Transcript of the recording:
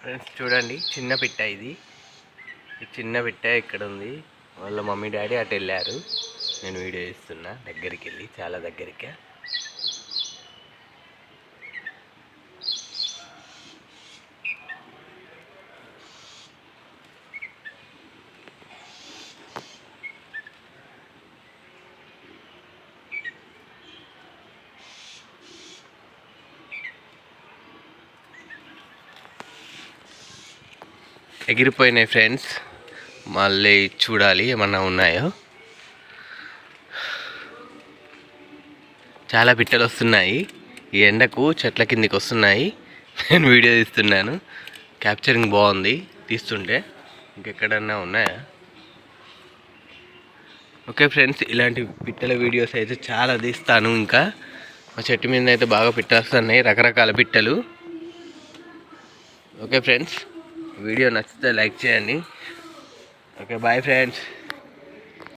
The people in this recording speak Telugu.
ఫ్రెండ్స్ చూడండి, చిన్న పిట్ట ఇది. ఈ చిన్న పిట్ట ఇక్కడ ఉంది. వాళ్ళ మమ్మీ డాడీ అటు వెళ్ళారు. నేను వీడియో ఇస్తున్నా దగ్గరికి వెళ్ళి, చాలా దగ్గరికి. ఎగిరిపోయినాయి ఫ్రెండ్స్. మళ్ళీ చూడాలి ఏమన్నా ఉన్నాయో. చాలా పిట్టలు వస్తున్నాయి. ఈ ఎండకు చెట్ల కిందికి వస్తున్నాయి. నేను వీడియో తీస్తున్నాను. క్యాప్చరింగ్ బాగుంది తీస్తుంటే. ఇంకెక్కడన్నా ఉన్నాయా? ఓకే ఫ్రెండ్స్, ఇలాంటి పిట్టల వీడియోస్ అయితే చాలా తీస్తాను. ఇంకా మా చెట్టు మీద అయితే బాగా పిట్టలు వస్తున్నాయి, రకరకాల పిట్టలు. ఓకే ఫ్రెండ్స్, వీడియో నచ్చితే లైక్ చేయండి. Okay, bye friends.